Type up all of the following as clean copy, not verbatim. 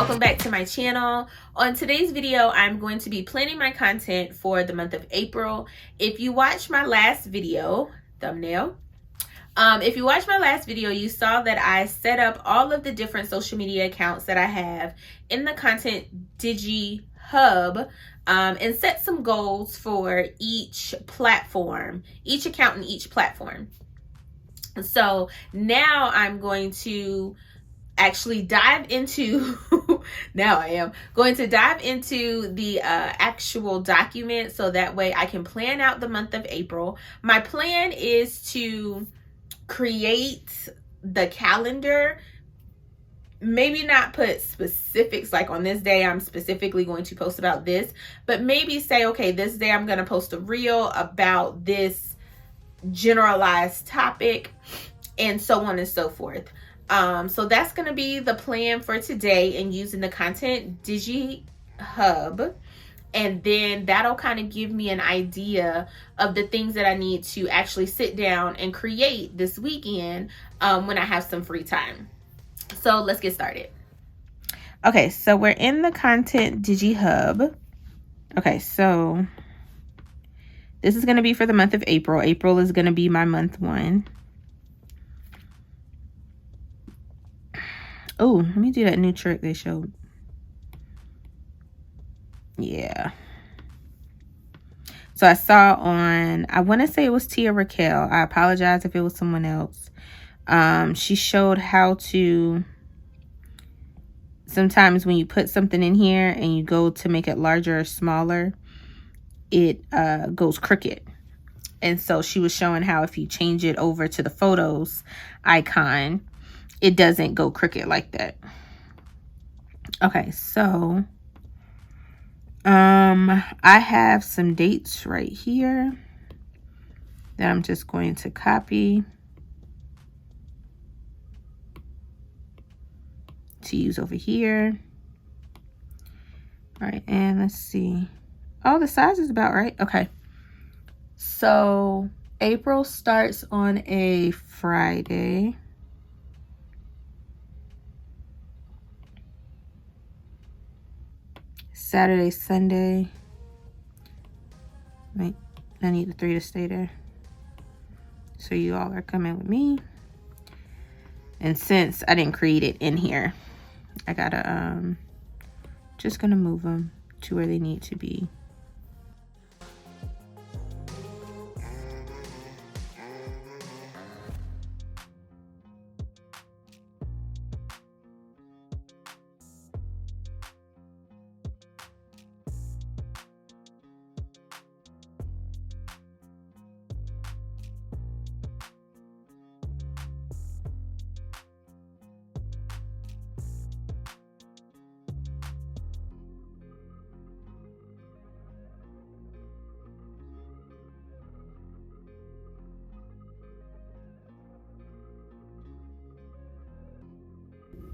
welcome back to my channel. On today's video, I'm going to be planning my content for the month of April. If you watched my last video, thumbnail, if you watched my last video, you saw that I set up all of the different social media accounts that I have in the content DigiHub and set some goals for each platform, each account in each platform. So now I'm going to actually dive into now I am going to dive into the actual document so that way I can plan out the month of April. My plan is to create the calendar, maybe not put specifics like on this day I'm specifically going to post about this, but maybe say, okay, this day I'm going to post a reel about this generalized topic and so on and so forth. So that's going to be the plan for today, and using the content DigiHub, and then that'll kind of give me an idea of the things that I need to actually sit down and create this weekend when I have some free time. So let's get started. Okay, so we're in the content DigiHub. Okay, so this is going to be for the month of April. April is going to be my month one. Oh, let me do that new trick they showed. Yeah. So I saw on, I want to say it was Tia Raquel. I apologize if it was someone else. She showed how to, sometimes when you put something in here and you go to make it larger or smaller, it goes crooked. And so she was showing how if you change it over to the photos icon, it doesn't go crooked like that. Okay, so I have some dates right here that I'm just going to copy to use over here. All right, and let's see. Oh, the size is about right. Okay, so April starts on a Friday. Saturday, Sunday. Wait, I need the 3 to stay there. So you all are coming with me. And since I didn't create it in here, I gotta just gonna move them to where they need to be.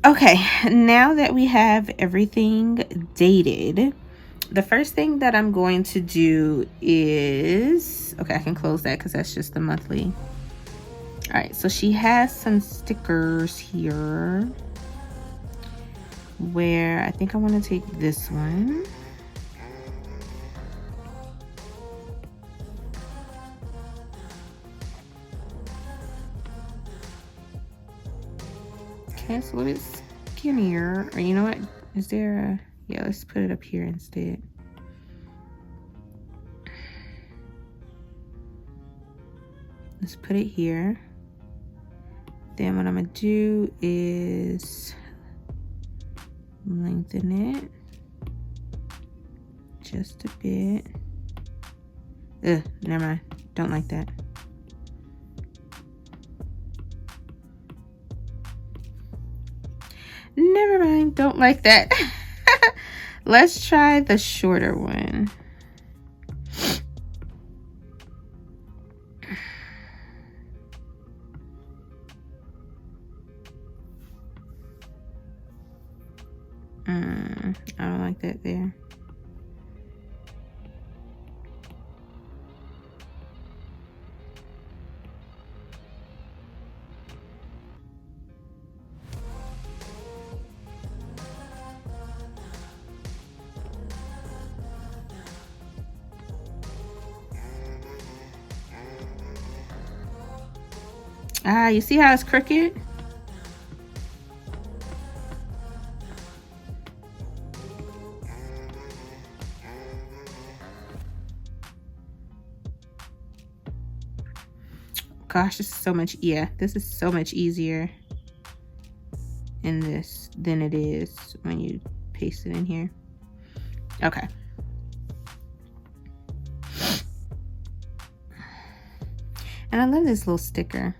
Okay, now that we have everything dated, the first thing that I'm going to do is, okay, I can close that because that's just the monthly. All right, so she has some stickers here where I think I want to take this one. Okay, it's a little bit skinnier. Or you know what? Is there a... Yeah, let's put it up here instead. Let's put it here. Then what I'm going to do is lengthen it just a bit. Ugh, never mind. Don't like that. Never mind, don't like that. Let's try the shorter one. I don't like that there. Ah, you see how it's crooked? Gosh, this is so much, this is so much easier in this than it is when you paste it in here. Okay. And I love this little sticker.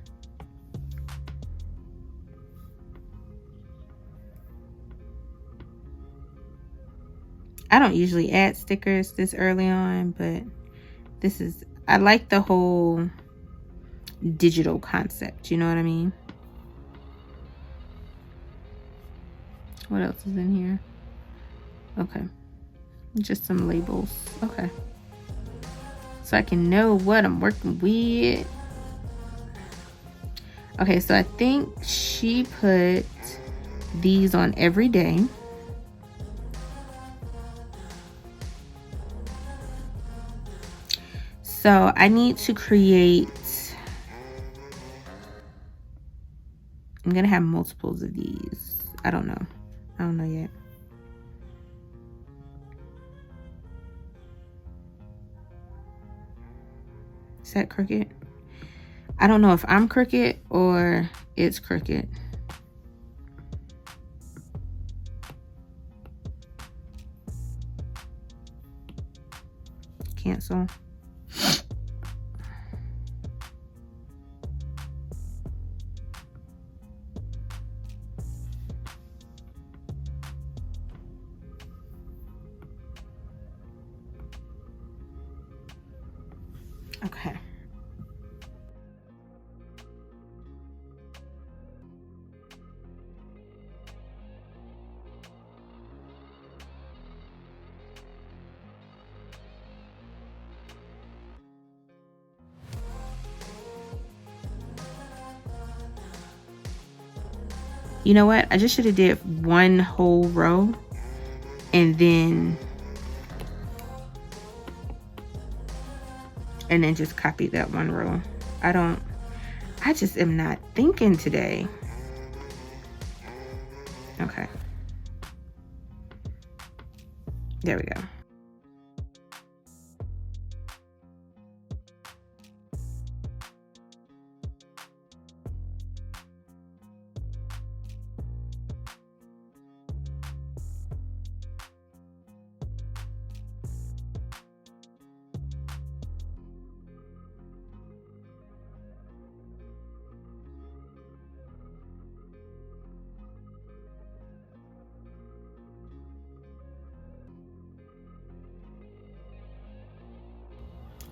I don't usually add stickers this early on, but this is, I like the whole digital concept, you know what I mean? What else is in here? Okay, just some labels. Okay, so I can know what I'm working with. Okay, so I think she put these on every day. So I need to create, I'm gonna have multiples of these. I don't know yet. Is that crooked? I don't know if I'm crooked or it's crooked. Cancel. Okay. You know what? I just should have did one whole row and then just copied that one row. I just am not thinking today. Okay. There we go.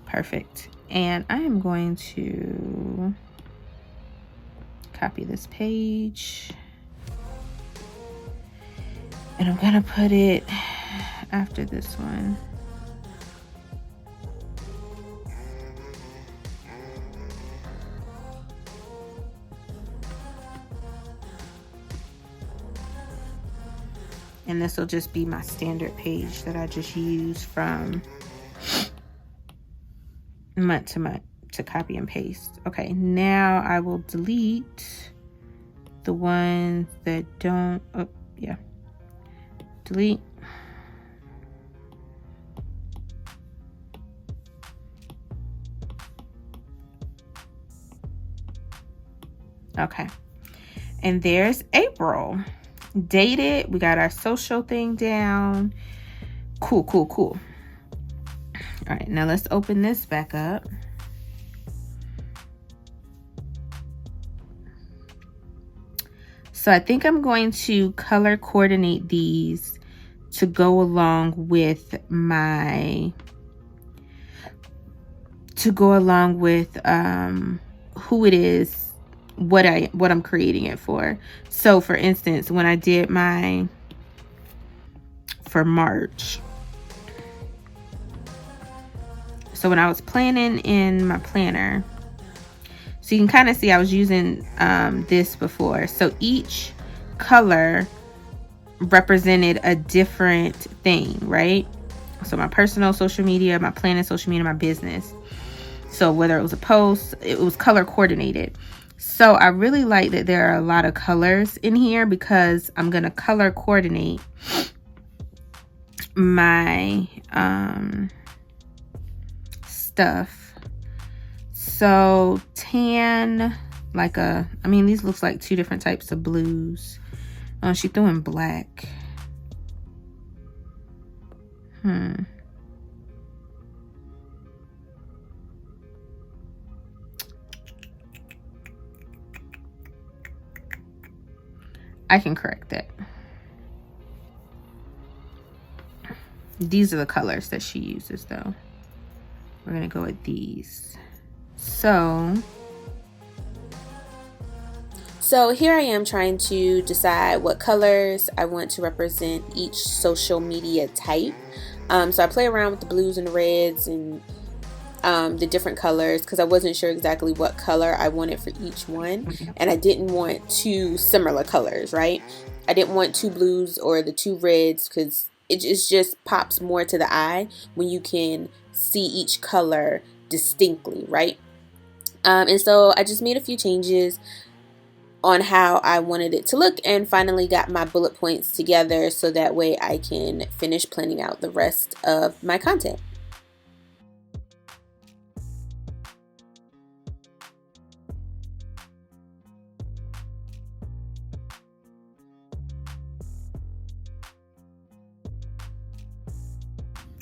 Perfect. And I am going to copy this page and I'm gonna put it after this one. And this will just be my standard page that I just use from month to month to copy and paste. Okay, now I will delete the ones that don't, oh yeah, delete. Okay, and there's April. Dated, we got our social thing down. Cool, cool, cool. All right, now let's open this back up. So I think I'm going to color coordinate these to go along with my, who it is, what I'm creating it for. So for instance, when I did for March, so when I was planning in my planner, so you can kind of see I was using this before. So each color represented a different thing, right? So my personal social media, my planning social media, my business. So whether it was a post, it was color coordinated. So I really like that there are a lot of colors in here because I'm going to color coordinate my stuff. So tan, like I mean, these looks like two different types of blues. Oh, she threw in black. I can correct that. These are the colors that she uses though. We're gonna go with these. So here I am trying to decide what colors I want to represent each social media type. So I play around with the blues and the reds and the different colors because I wasn't sure exactly what color I wanted for each one, and I didn't want two similar colors, right? I didn't want two blues or the two reds because it just pops more to the eye when you can see each color distinctly, right? And so I just made a few changes on how I wanted it to look and finally got my bullet points together so that way I can finish planning out the rest of my content.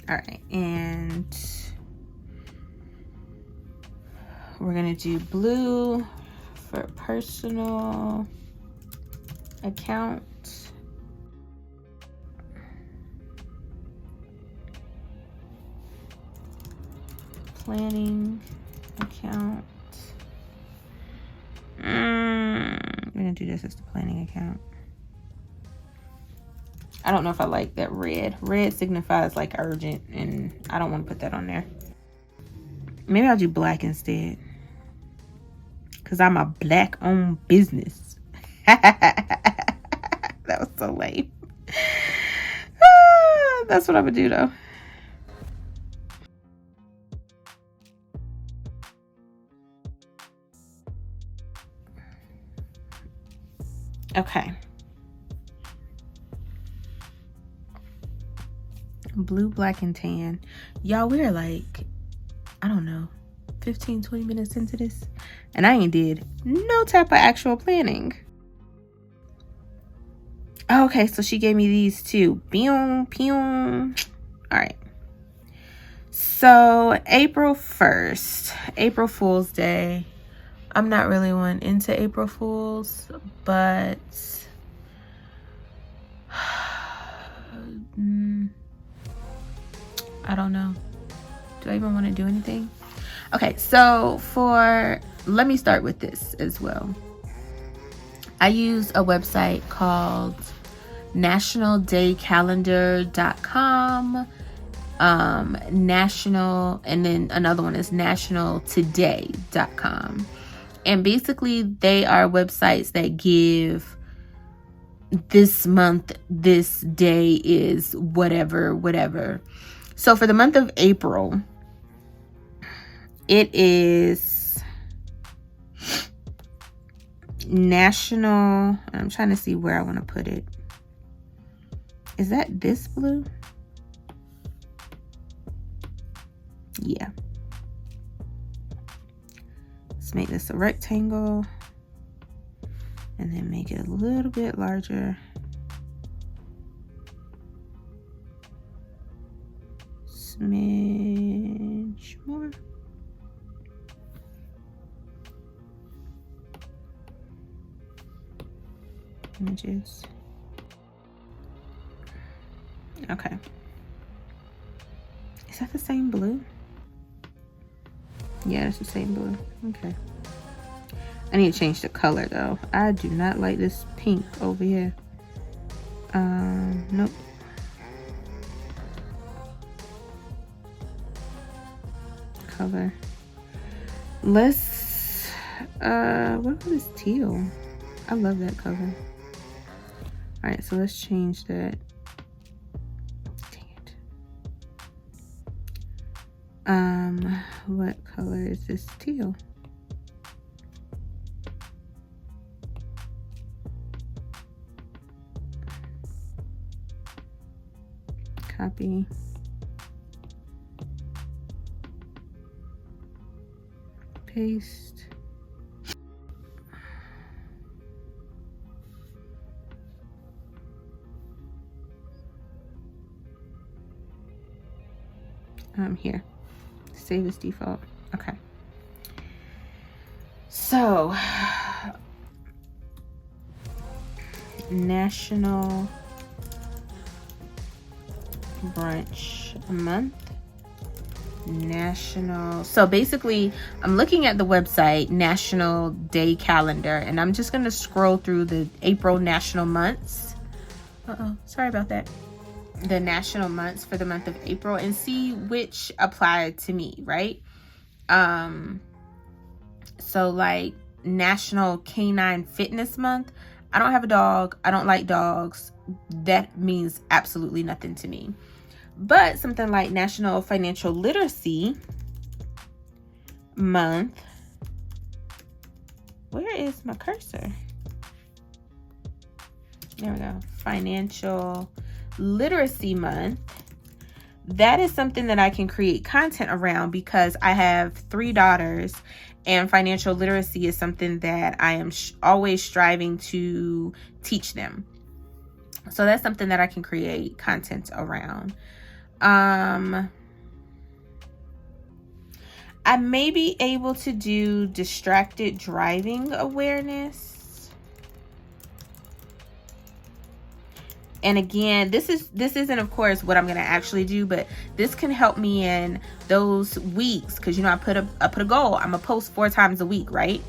All right, and we're gonna do blue for personal account. Planning account. We're gonna do this as the planning account. I don't know if I like that red. Red signifies like urgent, and I don't want to put that on there. Maybe I'll do black instead, because I'm a black-owned business. That was so lame. That's what I'm gonna do though. Okay. Blue, black, and tan. Y'all, we're like, I don't know, 15-20 minutes into this, and I ain't did no type of actual planning. Okay, so she gave me these two. Pew, pew. All right. So April 1st, April Fool's Day. I'm not really one into April Fools, but I don't know. Do I even want to do anything? Okay, so let me start with this as well. I use a website called nationaldaycalendar.com, national, and then another one is nationaltoday.com. And basically they are websites that give this month, this day is whatever. So for the month of April, it is national. I'm trying to see where I want to put it. Is that this blue? Yeah. Let's make this a rectangle and then make it a little bit larger. Smidge more. Images. Okay. Is that the same blue? Yeah, it's the same blue. Okay. I need to change the color though. I do not like this pink over here. Nope. Color. Let's what about this teal? I love that color. All right, so let's change that. Dang it. What color is this teal? Copy. Paste. Here. Save as default. Okay. So, National Brunch Month. National. So basically, I'm looking at the website National Day Calendar, and I'm just going to scroll through the April national months. Sorry about that. The national months for the month of April, and see which apply to me, right? So like National Canine Fitness Month. I don't have a dog. I don't like dogs. That means absolutely nothing to me. But something like National Financial Literacy Month. Where is my cursor? There we go. Financial Literacy Month. That is something that I can create content around because I have 3 daughters, and financial literacy is something that I am always striving to teach them. So that's something that I can create content around. I may be able to do distracted driving awareness. And again, this isn't of course what I'm going to actually do, but this can help me in those weeks, because you know I put a goal. I'm gonna post 4 times a week, right?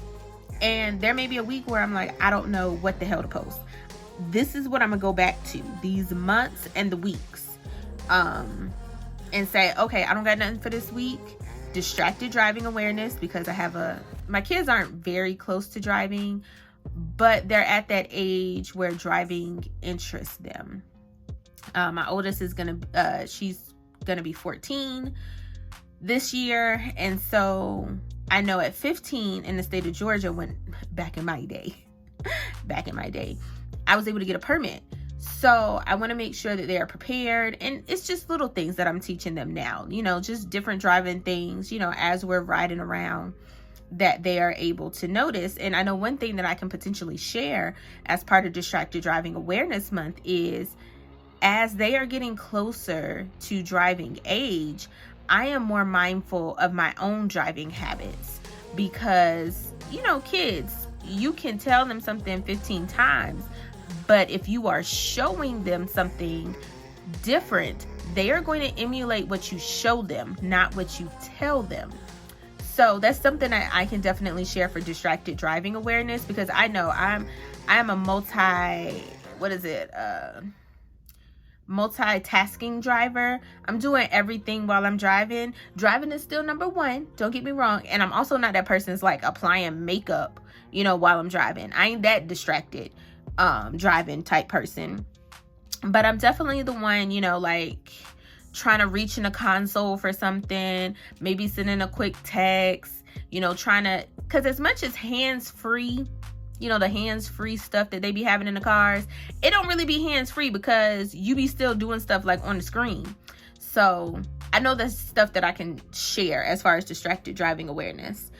And there may be a week where I'm like, I don't know what the hell to post. This is what I'm gonna go back to, these months and the weeks, and say, okay, I don't got nothing for this week. Distracted driving awareness, because I have my kids aren't very close to driving, but they're at that age where driving interests them. My oldest is she's gonna be 14 this year, and so I know at 15 in the state of Georgia, when back in my day, I was able to get a permit. So I want to make sure that they are prepared, and it's just little things that I'm teaching them now, you know, just different driving things, you know, as we're riding around, that they are able to notice. And I know one thing that I can potentially share as part of Distracted Driving Awareness Month is, as they are getting closer to driving age, I am more mindful of my own driving habits, because, you know, kids, you can tell them something 15 times, but if you are showing them something different, they are going to emulate what you show them, not what you tell them. So that's something that I can definitely share for distracted driving awareness, because I know I am a multitasking driver. I'm doing everything while I'm driving. Driving is still number one, don't get me wrong. And I'm also not that person that's like applying makeup, you know, while I'm driving. I ain't that distracted driving type person. But I'm definitely the one, you know, like trying to reach in a console for something, maybe sending a quick text, you know, because as much as hands-free, you know, the hands-free stuff that they be having in the cars, it don't really be hands-free, because you be still doing stuff like on the screen. So I know that's stuff that I can share as far as distracted driving awareness.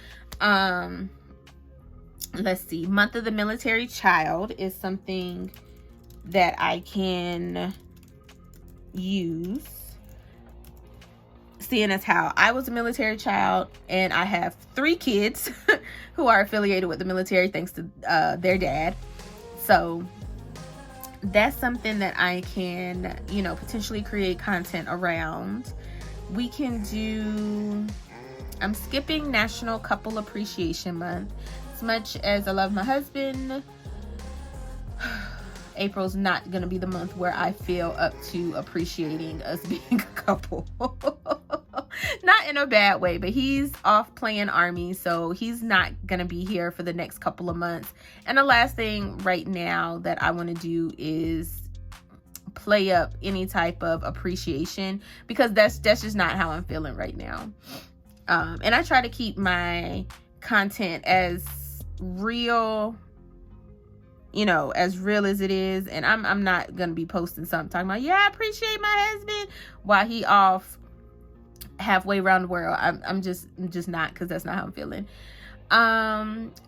Let's see, Month of the Military Child is something that I can use, seeing as how I was a military child, and I have 3 kids who are affiliated with the military thanks to their dad. So that's something that I can, you know, potentially create content around. We can do, I'm skipping National Couple Appreciation Month. As much as I love my husband, April's not gonna be the month where I feel up to appreciating us being a couple. Not in a bad way, but he's off playing Army, so he's not gonna be here for the next couple of months. And the last thing right now that I want to do is play up any type of appreciation, because that's just not how I'm feeling right now. And I try to keep my content as real, you know, as real as it is. And I'm not gonna be posting something talking about, yeah, I appreciate my husband while he off halfway around the world. I'm just not, because that's not how I'm feeling.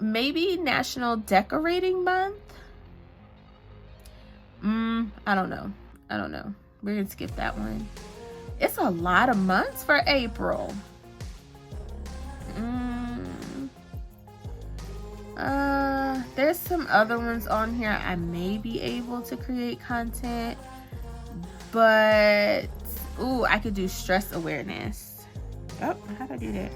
Maybe National Decorating Month. I don't know. We're gonna skip that one. It's a lot of months for April. There's some other ones on here I may be able to create content, but I could do stress awareness. Oh, how do I do that?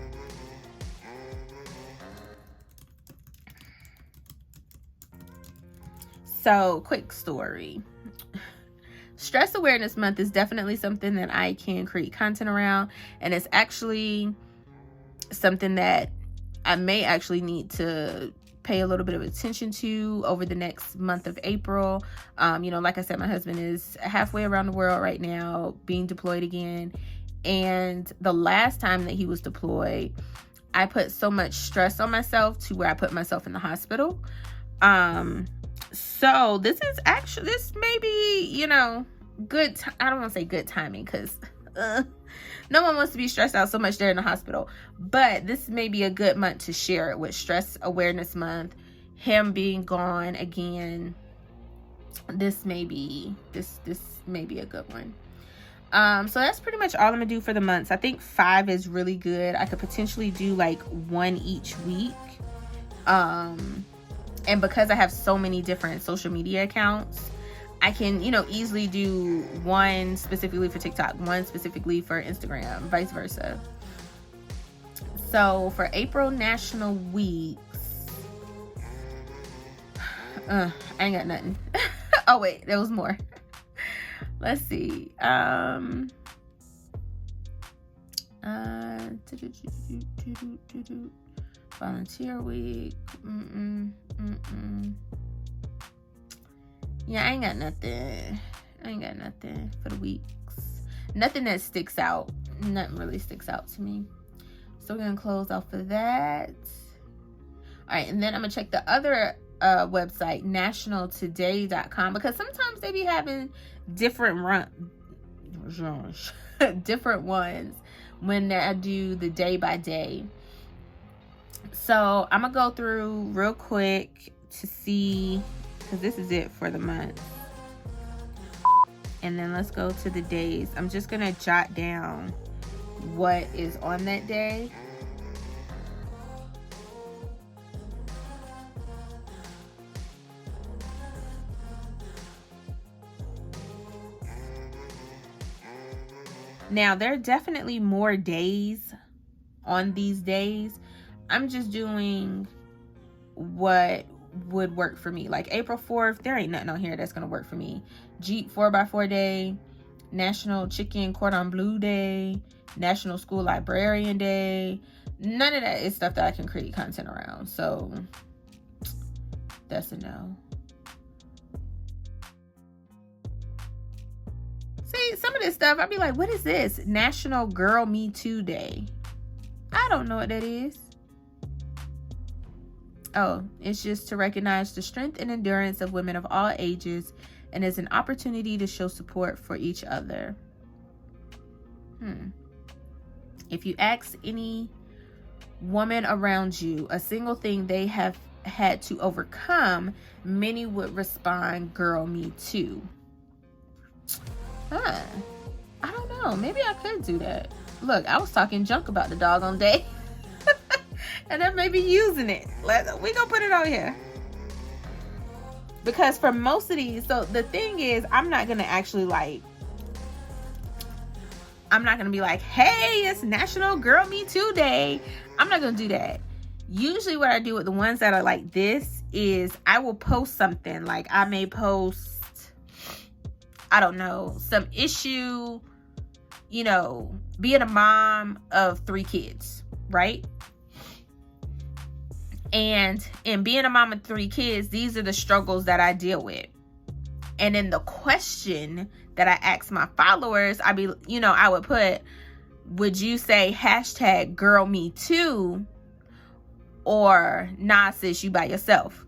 So, quick story. Stress Awareness Month is definitely something that I can create content around, and it's actually something that I may actually need to pay a little bit of attention to over the next month of April. You know, like I said, my husband is halfway around the world right now, being deployed again. And the last time that he was deployed, I put so much stress on myself to where I put myself in the hospital. So this may be, you know, good. I don't want to say good timing, because no one wants to be stressed out so much there in the hospital. But this may be a good month to share it with. Stress Awareness Month, him being gone again. This may be a good one. So that's pretty much all I'm gonna do for the months. I think 5 is really good. I could potentially do like 1 each week. And because I have so many different social media accounts, I can, you know, easily do 1 specifically for TikTok, 1 specifically for Instagram, vice versa. So for April National Weeks, I ain't got nothing. Oh wait, there was more. Let's see. Volunteer Week. Yeah, I ain't got nothing for the weeks. Nothing that sticks out. Nothing really sticks out to me. So we're gonna close off of that. All right, and then I'm gonna check the other website, nationaltoday.com, because sometimes they be having different different ones when I do the day by day. So I'm gonna go through real quick to see, because this is it for the month. And then let's go to the days. I'm just gonna jot down what is on that day. Now, there are definitely more days on these days. I'm just doing what would work for me. Like April 4th, there ain't nothing on here that's gonna work for me. Jeep 4x4 Day, National Chicken Cordon Bleu Day, National School Librarian Day. None of that is stuff that I can create content around. So that's a no. See, some of this stuff, I'd be like, what is this? National Girl Me Too Day. I don't know what that is. Oh, it's just to recognize the strength and endurance of women of all ages, and is an opportunity to show support for each other. If you ask any woman around you a single thing they have had to overcome, many would respond, girl, me too. I don't know. Maybe I could do that. Look, I was talking junk about the doggone day. And I may be using it. We gonna put it on here. Because for most of these, so the thing is, I'm not gonna actually I'm not gonna be like, hey, it's National Girl Me Too Day. I'm not gonna do that. Usually what I do with the ones that are like this is I will post something. Like I may post, I don't know, some issue, you know, being a mom of 3 kids, right? And in being a mom of 3 kids, these are the struggles that I deal with. And in the question that I ask my followers, I would put, would you say hashtag girl me too, or nah sis, you by yourself?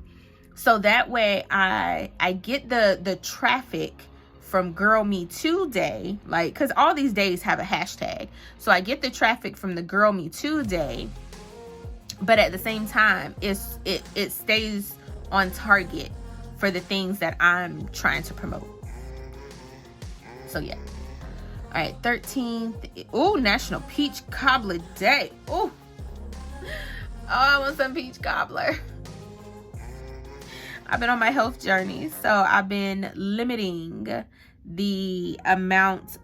So that way I get the traffic from Girl Me Too Day, like, because all these days have a hashtag. So I get the traffic from the Girl Me Too Day, but at the same time, it stays on target for the things that I'm trying to promote. So yeah. All right, 13th. Oh, National Peach Cobbler Day. Oh, I want some peach cobbler. I've been on my health journey, so I've been limiting the amount.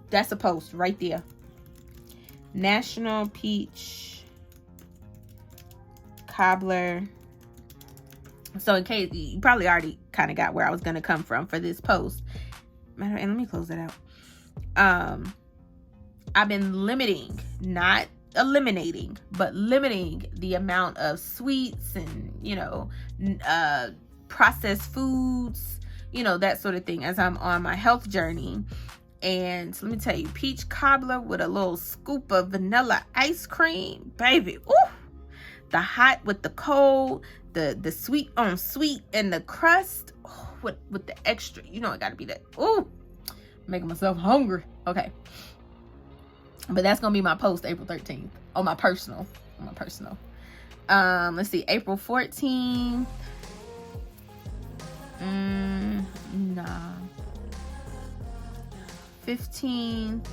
That's a post right there. National Peach Cobbler. So in case you probably already kind of got where I was going to come from for this post. And let me close it out. I've been limiting, not eliminating, but limiting the amount of sweets and, you know, processed foods, you know, that sort of thing, as I'm on my health journey. And let me tell you, peach cobbler with a little scoop of vanilla ice cream, baby. Ooh, the hot with the cold, the sweet on sweet, and the crust, oh, with the extra, you know, it gotta be that. Ooh, making myself hungry. Okay. But that's gonna be my post April 13th on my personal. Let's see, April 14th. Nah. 15th.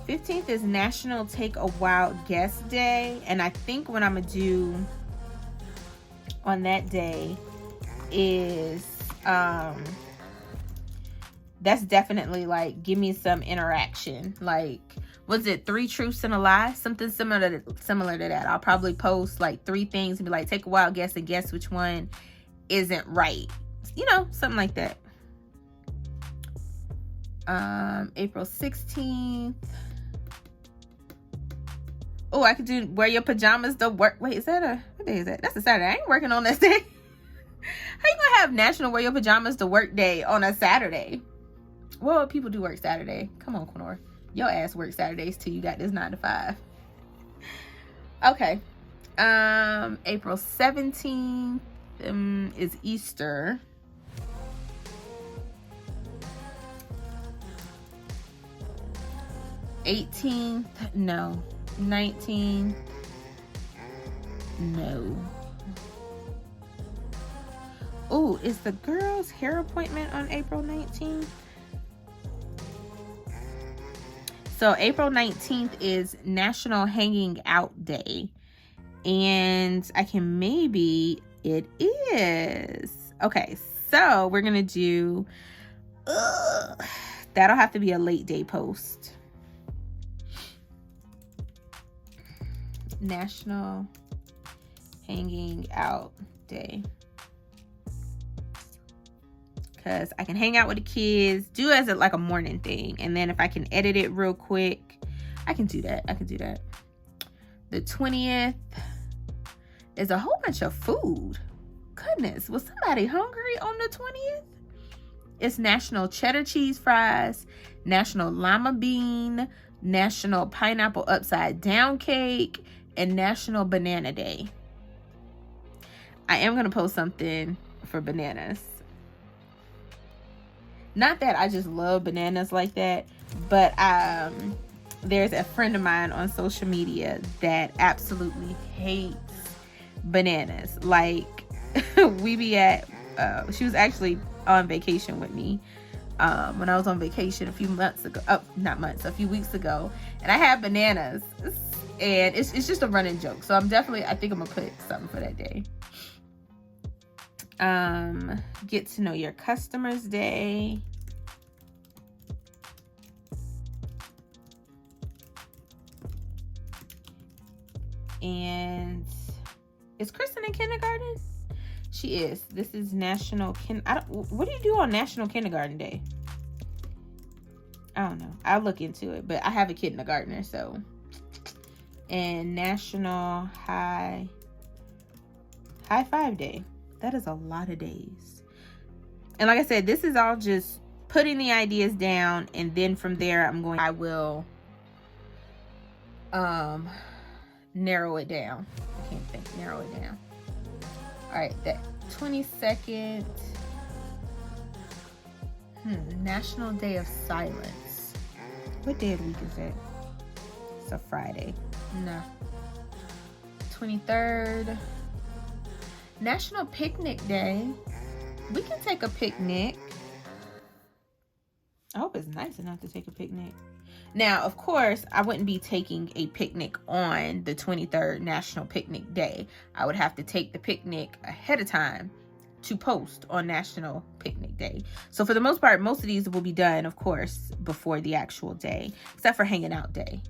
15th is National Take a Wild Guess Day, and I think what I'm gonna do on that day is that's definitely like give me some interaction. Like, was it 3 truths and a lie? Something similar to that. I'll probably post like 3 things and be like, take a wild guess and guess which one isn't right. You know, something like that. April 16th. Oh, I could do wear your pajamas to work. Wait, is that what day is that? That's a Saturday. I ain't working on that day. How you gonna have National Wear Your Pajamas to Work Day on a Saturday? Well, people do work Saturday. Come on, Quinor. Your ass works Saturdays too. You got this 9 to 5. Okay. April 17th is Easter. '18th, no. 19th, no. Oh, is the girl's hair appointment on April 19th? So April 19th is National Hanging Out Day. And it is. Okay, so we're going to do, that'll have to be a late day post. National Hanging Out Day. Because I can hang out with the kids, do as like a morning thing, and then if I can edit it real quick, I can do that. The 20th is a whole bunch of food. Goodness, was somebody hungry on the 20th? It's National Cheddar Cheese Fries, National Lima Bean, National Pineapple Upside Down Cake, and National Banana Day. I am going to post something for bananas. Not that I just love bananas like that, but there's a friend of mine on social media that absolutely hates bananas. Like, we be at, she was actually on vacation with me when I was on vacation a few weeks ago, and I had bananas, and it's just a running joke. So I think I'm gonna put something for that day. Get to know your customers day. And is Kristen in kindergarten? She is. This is National what do you do on National Kindergarten Day? I don't know. I'll look into it, but I have a kindergartner, so. And National High Five Day. That is a lot of days. And like I said, this is all just putting the ideas down, and then from there I will narrow it down. can't think. Narrow it down. All right, that 22nd. National Day of Silence. What day of the week is it? It's a Friday. No. 23rd. National Picnic Day. We can take a picnic. I hope it's nice enough to take a picnic. Now, of course, I wouldn't be taking a picnic on the 23rd National Picnic Day. I would have to take the picnic ahead of time to post on National Picnic Day. So for the most part, most of these will be done, of course, before the actual day, except for Hanging Out Day.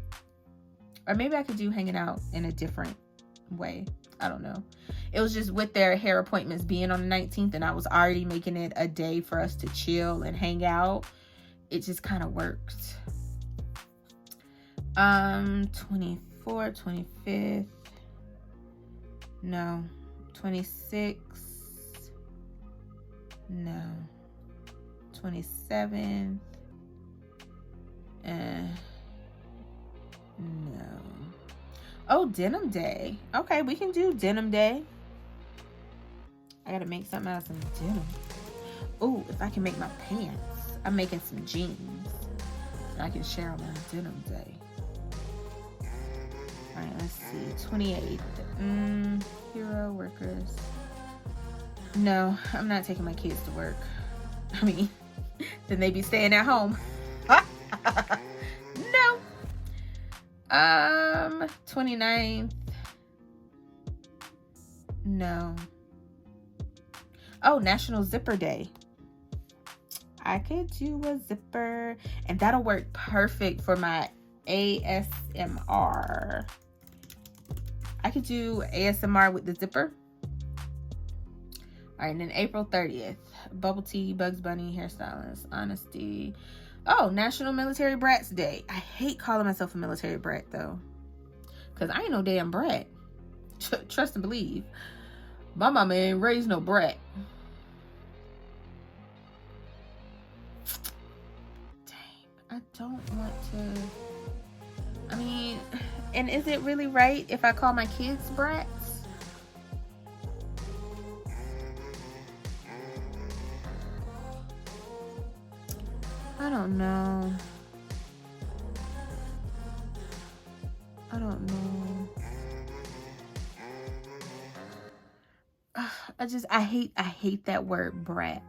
Or maybe I could do Hanging Out in a different way. I don't know. It was just with their hair appointments being on the 19th, and I was already making it a day for us to chill and hang out. It just kind of worked. 24th, 25th. No. 26th. No. 27th. No. Oh, Denim Day. Okay, we can do Denim Day. I gotta make something out of some denim. Oh, if I can make my pants. I'm making some jeans. And I can share them on Denim Day. Alright, let's see. 28th. Hero workers. No, I'm not taking my kids to work. I mean, then they be staying at home. No. 29th. No. Oh, National Zipper Day. I could do a zipper, and that'll work perfect for my ASMR. I could do ASMR with the zipper. All right, and then April 30th, Bubble Tea, Bugs Bunny, hairstylist, honesty. Oh, National Military Brats Day. I hate calling myself a military brat, though, because I ain't no damn brat. Trust and believe. My mama ain't raised no brat. Dang, I don't want to. I mean, and is it really right if I call my kids brats? I don't know. I don't know. I hate that word brat.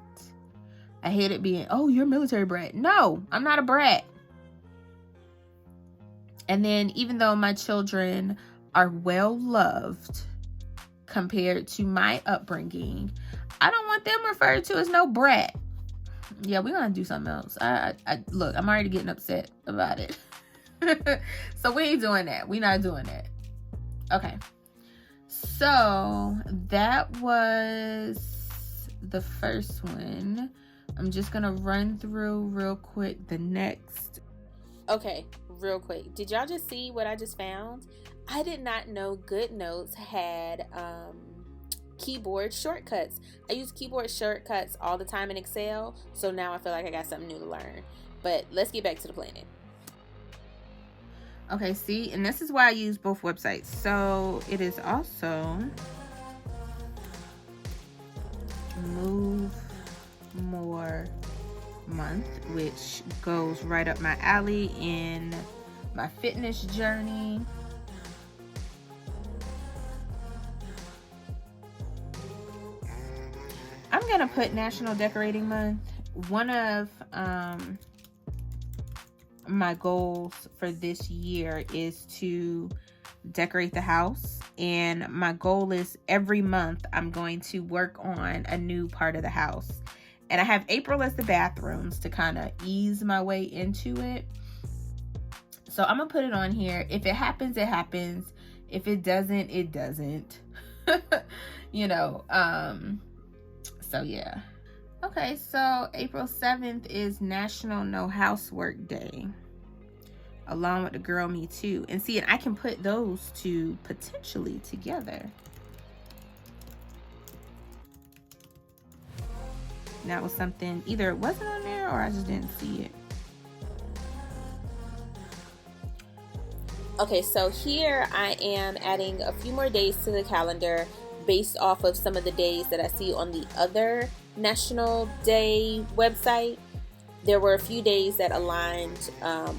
I hate it being, oh, you're a military brat. No, I'm not a brat. And then even though my children are well loved compared to my upbringing, I don't want them referred to as no brat. Yeah, we're gonna do something else. Look, I'm already getting upset about it. So we ain't doing that. We're not doing that. Okay. So that was the first one. I'm just gonna run through real quick the next. Okay, real quick. Did y'all just see what I just found? I did not know GoodNotes had keyboard shortcuts. I use keyboard shortcuts all the time in Excel, so now I feel like I got something new to learn. But let's get back to the planning. Okay, see, and this is why I use both websites. So it is also Move More Month, which goes right up my alley in my fitness journey. I'm gonna put National Decorating Month. One of my goals for this year is to decorate the house, and my goal is every month I'm going to work on a new part of the house. And I have April as the bathrooms to kind of ease my way into it. So I'm gonna put it on here. If it happens, it happens. If it doesn't, it doesn't. You know, so yeah. Okay, so April 7th is National No Housework Day, along with the Girl Me Too. And see, I can put those two potentially together. That was something, either it wasn't on there or I just didn't see it. Okay, so here I am adding a few more days to the calendar based off of some of the days that I see on the other National Day website. There were a few days that aligned,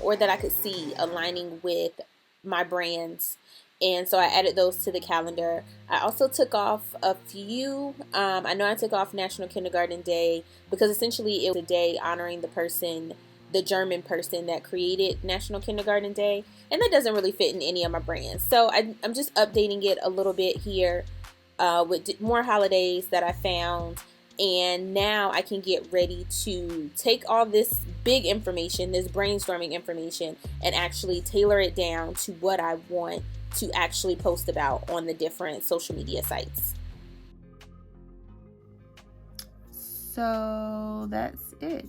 or that I could see aligning with my brands, and so I added those to the calendar. I also took off a few. I know I took off National Kindergarten Day because essentially it was a day honoring the person, the German person that created National Kindergarten Day, and that doesn't really fit in any of my brands. So I'm just updating it a little bit here with more holidays that I found. And now I can get ready to take all this big information, this brainstorming information, and actually tailor it down to what I want to actually post about on the different social media sites. So that's it.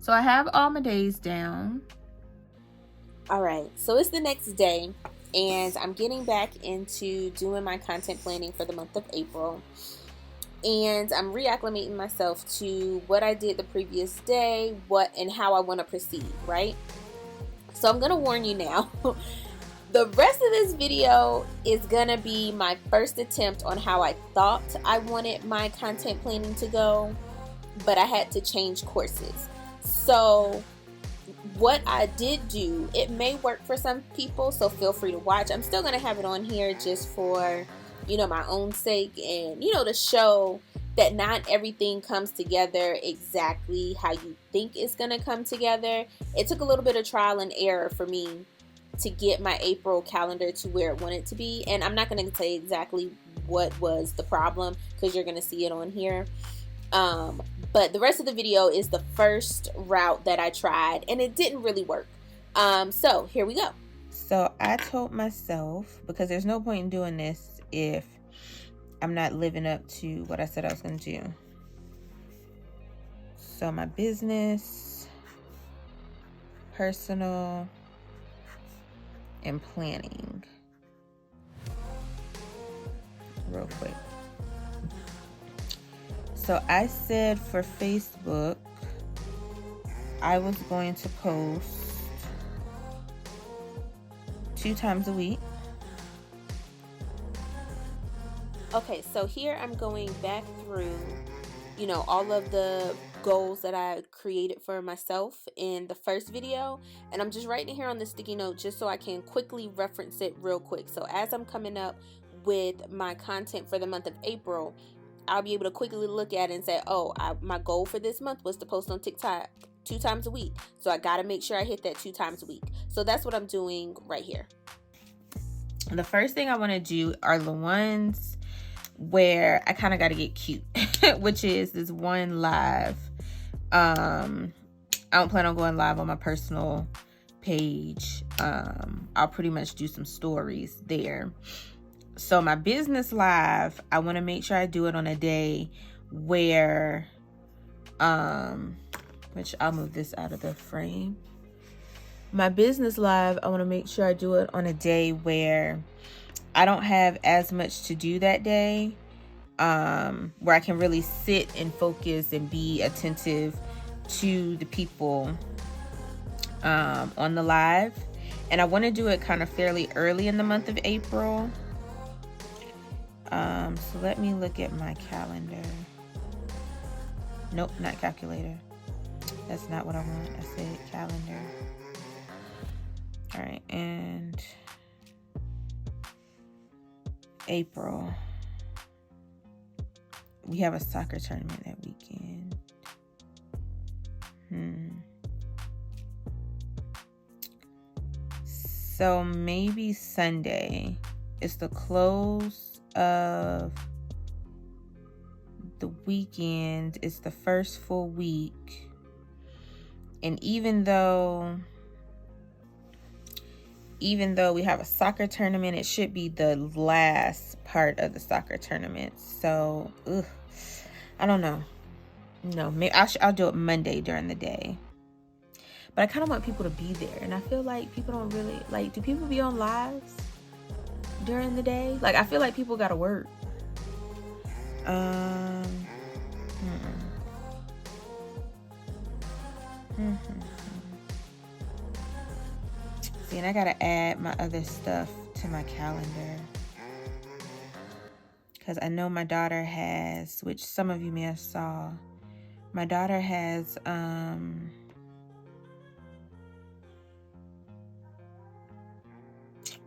So I have all my days down. All right, so it's the next day, and I'm getting back into doing my content planning for the month of April. And I'm reacclimating myself to what I did the previous day, what and how I want to proceed, right? So I'm going to warn you now. The rest of this video is going to be my first attempt on how I thought I wanted my content planning to go, but I had to change courses. So what I did do, it may work for some people, so feel free to watch. I'm still going to have it on here just for, my own sake, and, to show that not everything comes together exactly how you think it's going to come together. It took a little bit of trial and error for me to get my April calendar to where it wanted to be. And I'm not going to say exactly what was the problem because you're going to see it on here. But the rest of the video is the first route that I tried, and it didn't really work. So here we go. So I told myself, because there's no point in doing this if I'm not living up to what I said I was going to do. So my business, personal, and planning. Real quick. So I said for Facebook, I was going to post 2 times a week. Okay, so here I'm going back through, all of the goals that I created for myself in the first video, and I'm just writing it here on the sticky note just so I can quickly reference it real quick. So as I'm coming up with my content for the month of April, I'll be able to quickly look at it and say, my goal for this month was to post on TikTok 2 times a week. So I got to make sure I hit that 2 times a week. So that's what I'm doing right here. The first thing I want to do are the ones where I kind of got to get cute, which is this one live. I don't plan on going live on my personal page. I'll pretty much do some stories there. So my business live, I want to make sure I do it on a day where, which I'll move this out of the frame. My business live, I want to make sure I do it on a day where I don't have as much to do that day, where I can really sit and focus and be attentive to the people on the live. And I want to do it kind of fairly early in the month of April. So let me look at my calendar. Nope, not calculator. That's not what I want. I said calendar. All right, and April, we have a soccer tournament that weekend. So maybe Sunday. It's the close of the weekend. It's the first full week. And even though we have a soccer tournament, it should be the last part of the soccer tournament. So, I don't know. No, maybe I'll do it Monday during the day. But I kind of want people to be there. And I feel like people don't really, do people be on lives during the day? I feel like people got to work. See, and I gotta add my other stuff to my calendar. Because I know my daughter has, which some of you may have saw, my daughter has,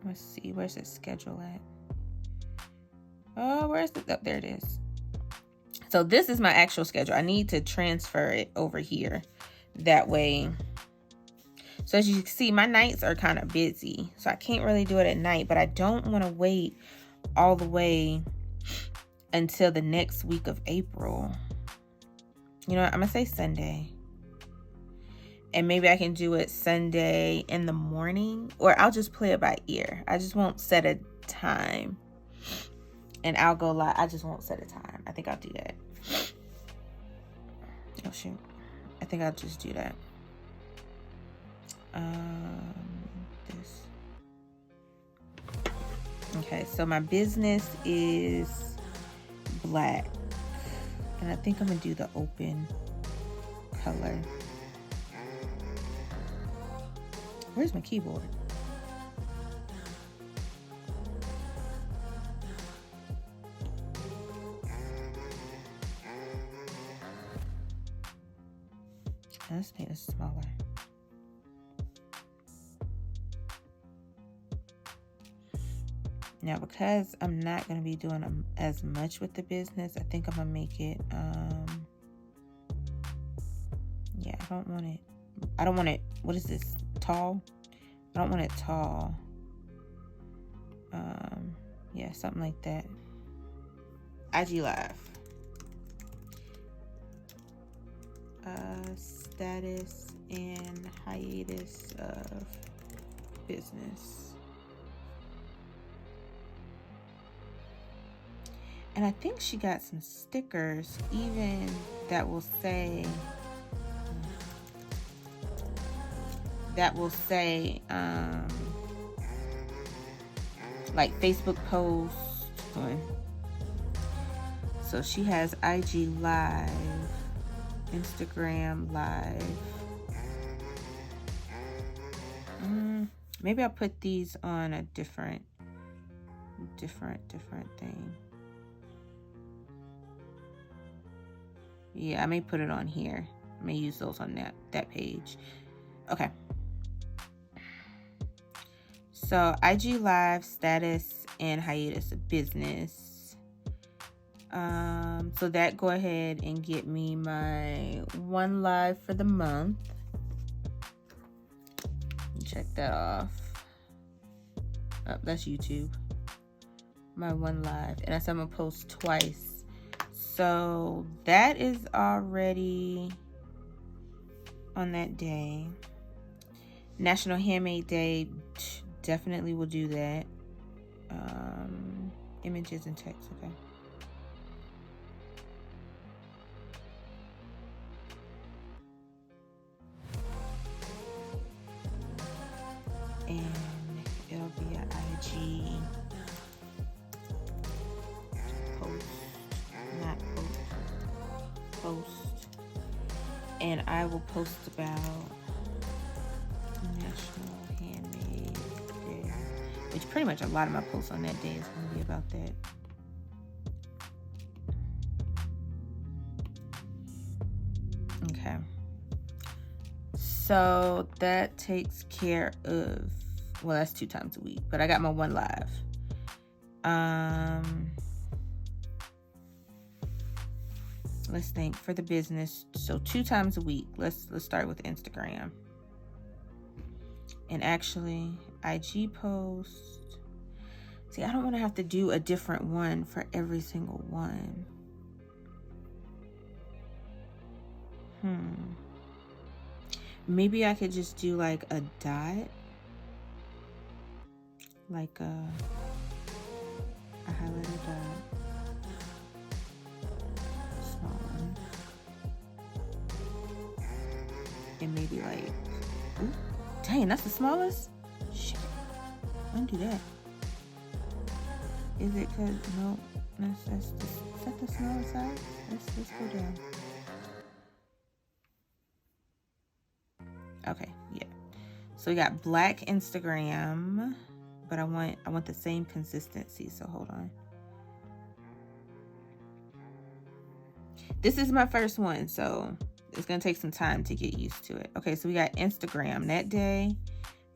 let's see, where's the schedule at? Oh, where's the, oh, there it is. So this is my actual schedule. I need to transfer it over here. That way. So as you can see, my nights are kind of busy. So I can't really do it at night, but I don't want to wait all the way until the next week of April. You know what? I'm going to say Sunday. And maybe I can do it Sunday in the morning, or I'll just play it by ear. I just won't set a time. And I'll go live. I just won't set a time. I think I'll do that. Oh, shoot. I think I'll just do that. This. Okay, so my business is black. And I think I'm going to do the open color. Where's my keyboard? Let's make this smaller. Now, because I'm not going to be doing as much with the business, I think I'm going to make it, yeah, I don't want it, what is this, tall? I don't want it tall. Yeah, something like that. IG Live. Status and hiatus of business. And I think she got some stickers even that will say like Facebook post. So she has IG Live, Instagram Live. Maybe I'll put these on a different thing. Yeah, I may put it on here. I may use those on that page. Okay. So IG Live, status, and hiatus of business. So that go ahead and get me my 1 live for the month. Check that off. Oh, that's YouTube. My 1 live, and that's I'm gonna post twice. So that is already on that day. National Handmade Day, definitely will do that. Images and text, okay. And it'll be an IG post, not post. And I will post about National Handmade Day, which pretty much a lot of my posts on that day is going to be about that. Okay. So that takes care of, well, that's 2 times a week, but I got my 1 live. Let's think for the business. So 2 times a week. Let's start with Instagram. And actually, IG post. See, I don't want to have to do a different one for every single one. Maybe I could just do like a dot. Like a highlighter dot. Small one. And maybe like, ooh, dang, that's the smallest? Shit. Undo that. Is it cause, no, is that the smallest size? Let's go down. Okay, yeah. So we got black Instagram, but I want the same consistency. So hold on. This is my first one, so it's gonna take some time to get used to it. Okay, so we got Instagram that day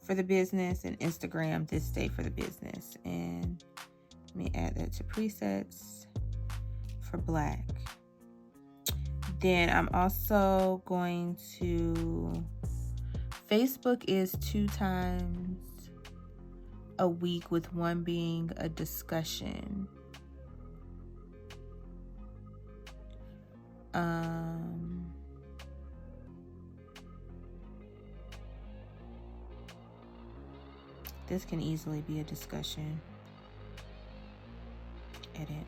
for the business and Instagram this day for the business. And let me add that to presets for black. Then I'm also going to, Facebook is 2 times a week, with one being a discussion. This can easily be a discussion. Edit.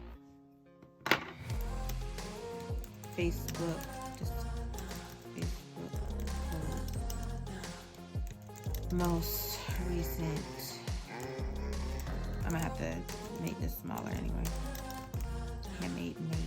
Facebook post. Most recent. I'm gonna have to make this smaller anyway. Handmade make.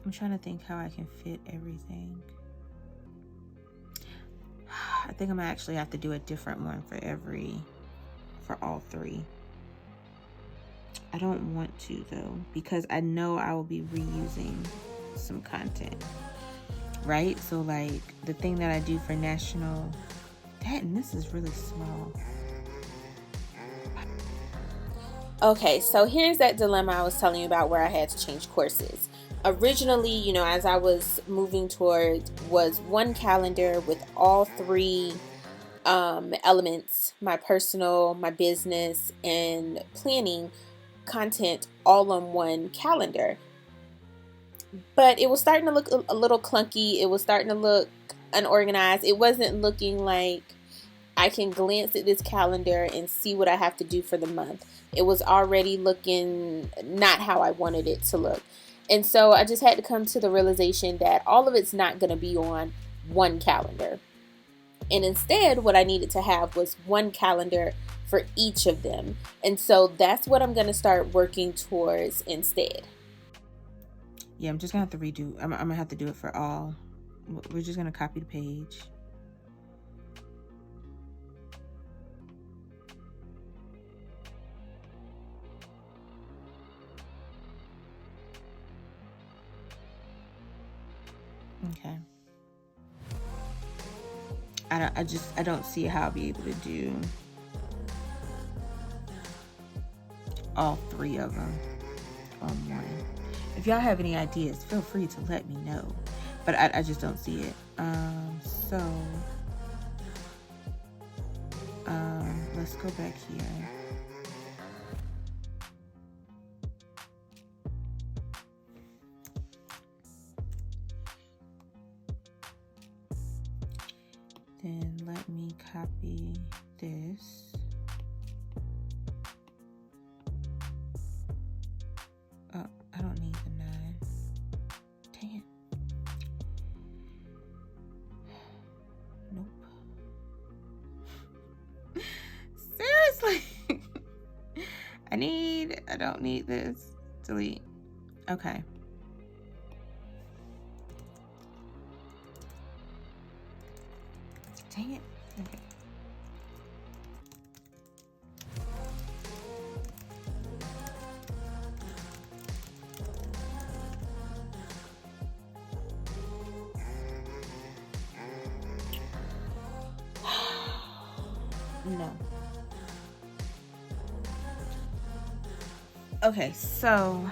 I'm trying to think how I can fit everything. I think I'm gonna actually have to do a different one for all 3. I don't want to though, because I know I will be reusing some content, right? So like the thing that I do for national, and this is really small. Okay, so here's that dilemma I was telling you about where I had to change courses. Originally, you know, as I was moving towards, was one calendar with all 3 elements: my personal, my business, and planning content all on one calendar. But it was starting to look a little clunky. It was starting to look unorganized. It wasn't looking like I can glance at this calendar and see what I have to do for the month. It was already looking not how I wanted it to look. And so I just had to come to the realization that all of it's not going to be on one calendar. And instead, what I needed to have was one calendar for each of them. And so that's what I'm going to start working towards instead. Yeah, I'm just going to have to redo. I'm going to have to do it for all. We're just going to copy the page. Okay. I don't see how I'll be able to do all 3 of them on one. If y'all have any ideas, feel free to let me know. But I just don't see it. Let's go back here. Then let me copy this. Oh, I don't need the 9. Dang it. Nope. Seriously. I don't need this. Delete. Okay. Dang it. Okay. No. Okay, so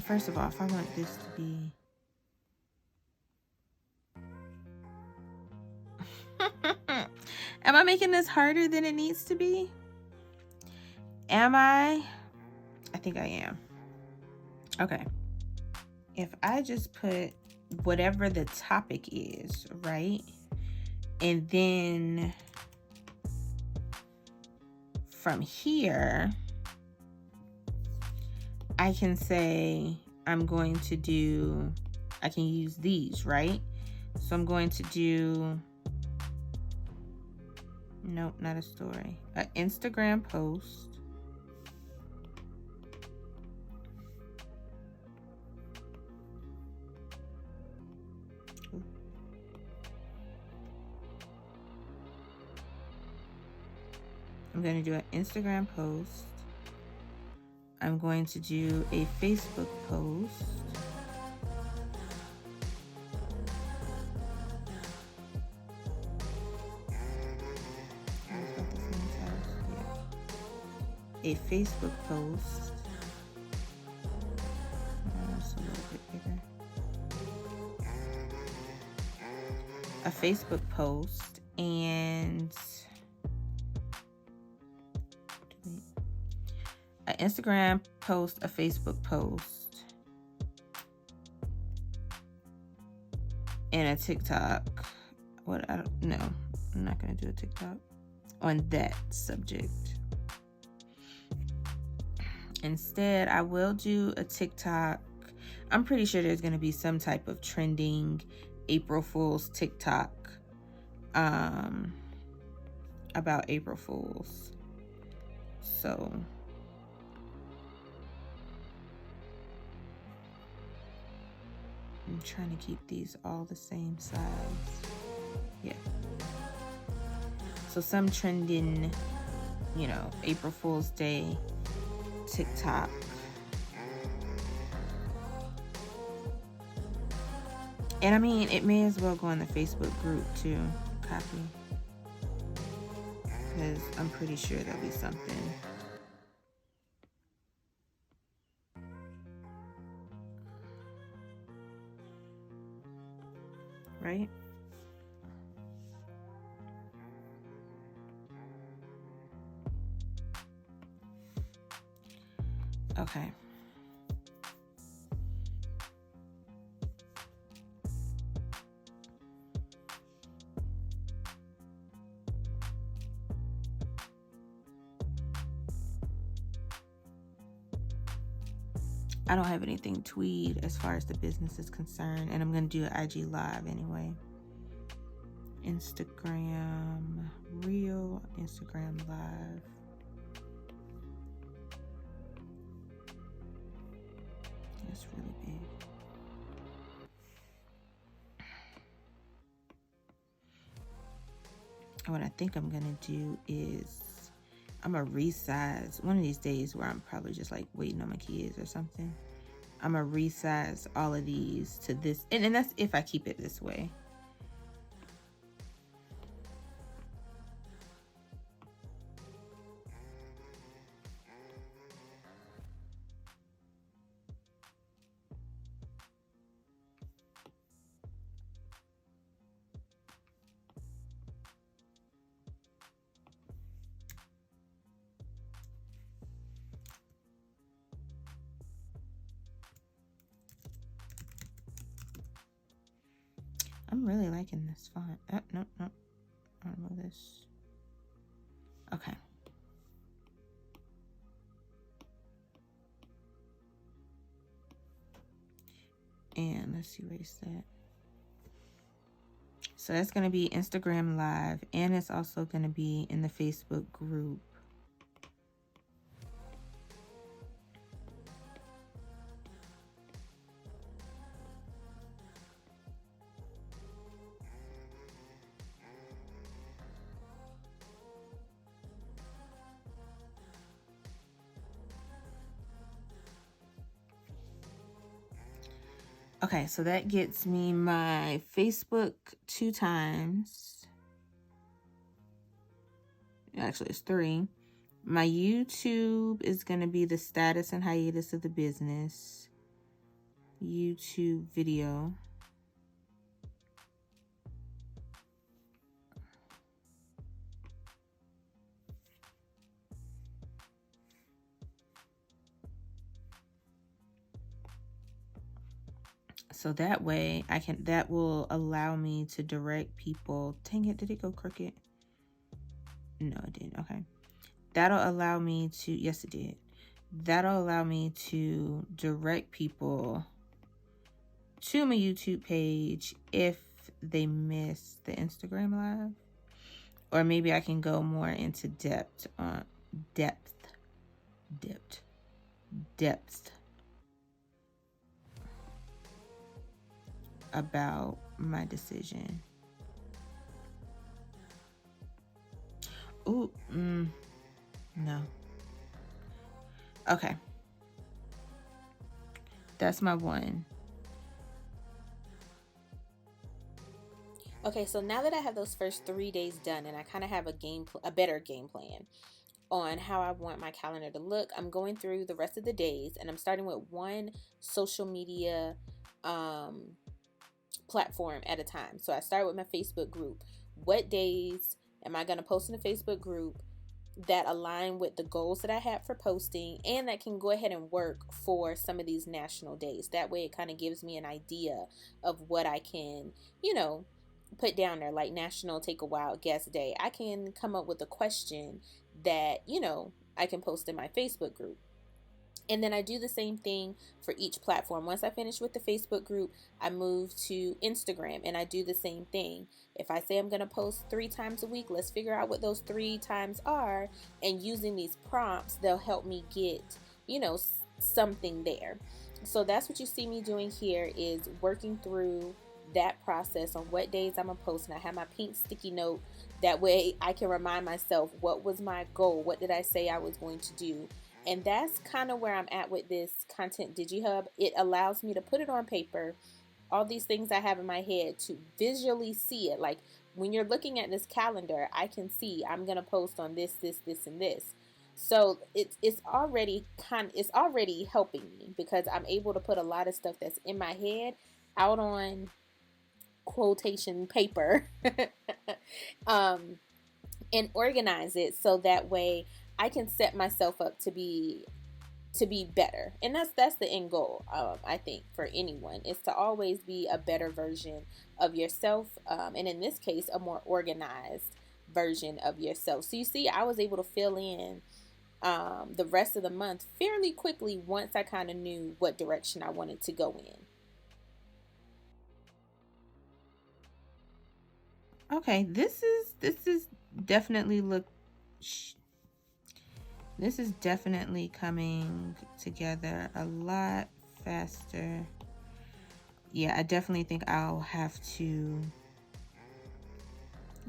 first of all, if I want this to be am I making this harder than it needs to be? Am I? I think I am. Okay. if I just put whatever the topic is, right? And then from here, I can say I'm going to do, I can use these, right? So I'm going to do, nope, not a story, an Instagram post. I'm going to do an Instagram post. I'm going to do a Facebook post. A Facebook post. That's a little bit bigger. A Facebook post and an Instagram post, a Facebook post, and a TikTok. What, I don't know. I'm not gonna do a TikTok on that subject. Instead, I will do a TikTok. I'm pretty sure there's gonna be some type of trending April Fool's TikTok about April Fools. So I'm trying to keep these all the same size. Yeah. So some trending, you know, April Fool's Day TikTok. And I mean, it may as well go in the Facebook group too. Copy. Because I'm pretty sure there'll be something. Right? Okay. I don't have anything tweed as far as the business is concerned, and I'm going to do an IG live anyway. Instagram Reel, Instagram Live. That's really big. What I think I'm going to do is I'm going to resize one of these days where I'm probably just like waiting on my kids or something. I'm going to resize all of these to this. And that's if I keep it this way. I'm really liking this font. No. I'll remove this. Okay. And let's erase that. So that's going to be Instagram Live, and it's also going to be in the Facebook group. Okay, so that gets me my Facebook 2 times. Actually, it's 3. My YouTube is going to be the status and hiatus of the business. YouTube video. So that way that will allow me to direct people. Dang it, did it go crooked? No, it didn't. Okay. That'll allow me to, yes, it did. That'll allow me to direct people to my YouTube page if they miss the Instagram live. Or maybe I can go more into depth about my decision. Ooh, no. Okay. That's my one. Okay, so now that I have those first 3 days done and I kind of have a better game plan on how I want my calendar to look, I'm going through the rest of the days and I'm starting with one social media platform at a time. So I start with my Facebook group. What days am I going to post in the Facebook group that align with the goals that I have for posting and that can go ahead and work for some of these national days? That way it kind of gives me an idea of what I can, put down there, like National Take a Wild Guest Day. I can come up with a question that, I can post in my Facebook group. And then I do the same thing for each platform. Once I finish with the Facebook group, I move to Instagram and I do the same thing. If I say I'm going to post 3 times a week, let's figure out what those 3 times are. And using these prompts, they'll help me get, something there. So that's what you see me doing here, is working through that process on what days I'm gonna post. And I have my pink sticky note. That way I can remind myself, what was my goal? What did I say I was going to do? And that's kind of where I'm at with this content DigiHub. It allows me to put it on paper, all these things I have in my head, to visually see it. Like when you're looking at this calendar, I can see I'm gonna post on this, and this. So it's already helping me, because I'm able to put a lot of stuff that's in my head out on quotation paper and organize it, so that way I can set myself up to be better. And that's the end goal, I think, for anyone, is to always be a better version of yourself, and in this case a more organized version of yourself. So you see, I was able to fill in the rest of the month fairly quickly once I kind of knew what direction I wanted to go in. Okay, this is definitely this is definitely coming together a lot faster. Yeah, I definitely think I'll have to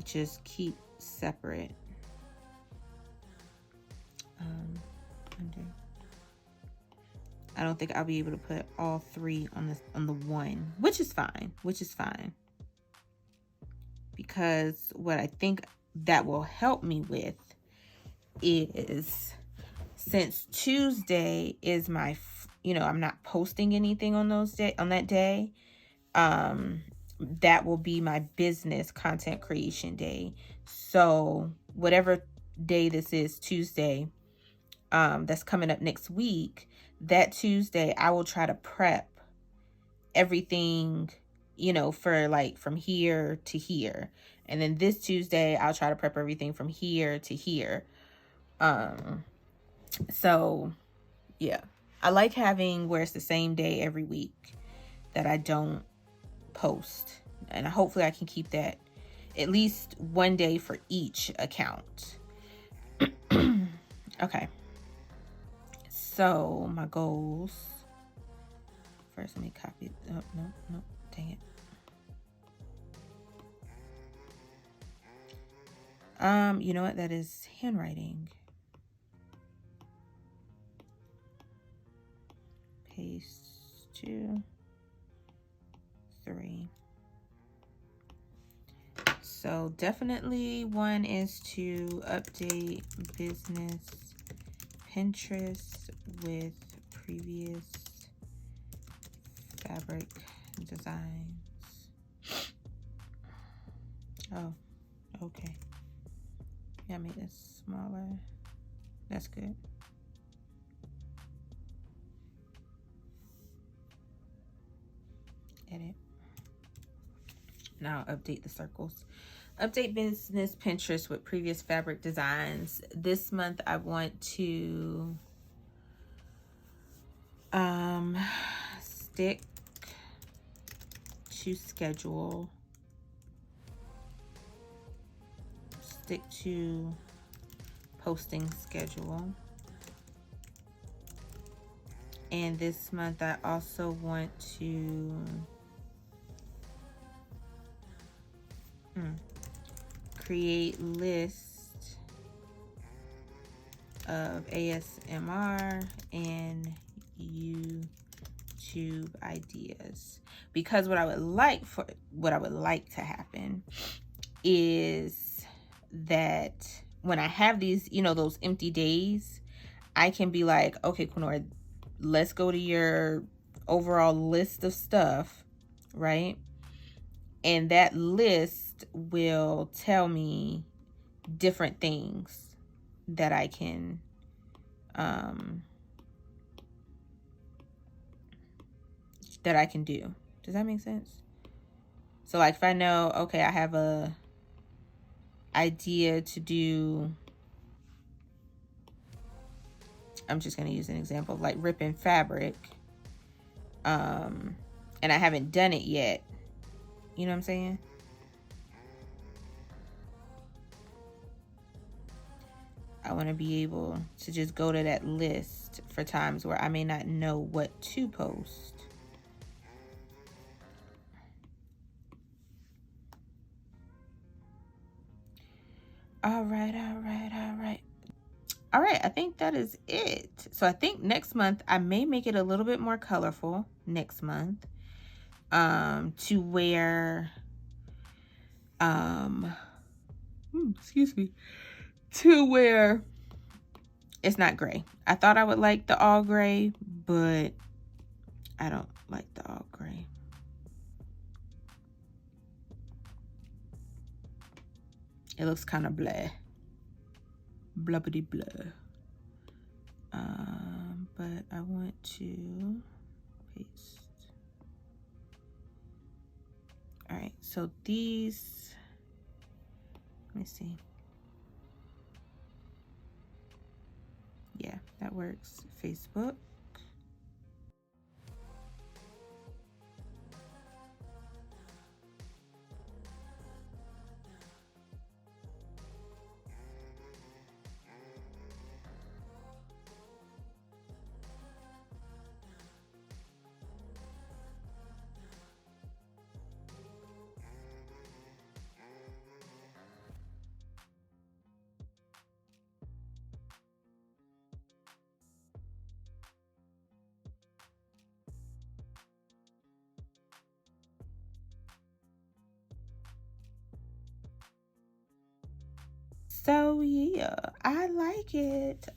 just keep separate. I don't think I'll be able to put all 3 on the one, which is fine. Because what I think that will help me with is, since Tuesday is my, I'm not posting anything on that day, that will be my business content creation day. So whatever day this is, Tuesday, that's coming up next week, that Tuesday I will try to prep everything, for like from here to here. And then this Tuesday I'll try to prep everything from here to here. So yeah, I like having where it's the same day every week that I don't post, and hopefully I can keep that at least one day for each account. Okay, so my goals. First, let me copy. Oh, no, dang it. You know what? That is handwriting. Paste 2, 3. So definitely one is to update business Pinterest with previous fabric designs. Oh, okay. Yeah, make this smaller. That's good. edit. Now update the circles. Update business Pinterest with previous fabric designs. This month I want to stick to schedule. Stick to posting schedule. And this month I also want to create list of ASMR and YouTube ideas, because what I would like to happen is that when I have these, you know, those empty days, I can be like, okay, Quinora, let's go to your overall list of stuff, right? And that list will tell me different things that I can do. Does that make sense? So like if I know, okay, I have a idea to do, I'm just going to use an example of like ripping fabric, and I haven't done it yet. You know what I'm saying? I want to be able to just go to that list for times where I may not know what to post. All right. I think that is it. So I think next month I may make it a little bit more colorful next month, to where, excuse me, to where it's not gray. I thought I would like the all gray, but I don't like the all gray. It looks kind of blah. Blubbity blah. But I want to paste. All right, so these, let me see. Yeah, that works. Facebook. So yeah, I like it.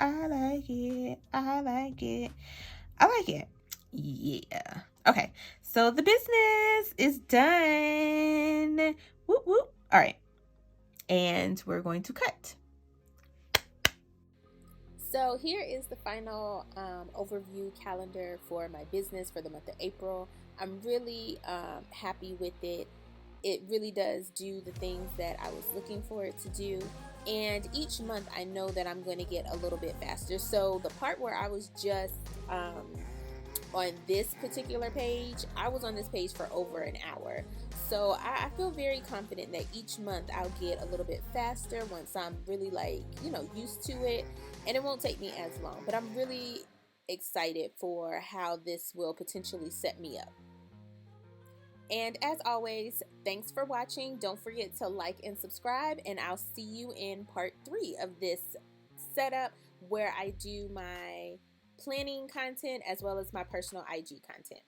Yeah. Okay, so the business is done. Whoop whoop. All right, and we're going to cut. So here is the final overview calendar for my business for the month of April. I'm really happy with it. It really does do the things that I was looking for it to do. And each month I know that I'm going to get a little bit faster. So the part where I was just on this particular page, I was on this page for over an hour. So I feel very confident that each month I'll get a little bit faster once I'm really like, you know, used to it, and it won't take me as long. But I'm really excited for how this will potentially set me up. And as always, thanks for watching. Don't forget to like and subscribe, and I'll see you in part 3 of this setup where I do my planning content as well as my personal IG content.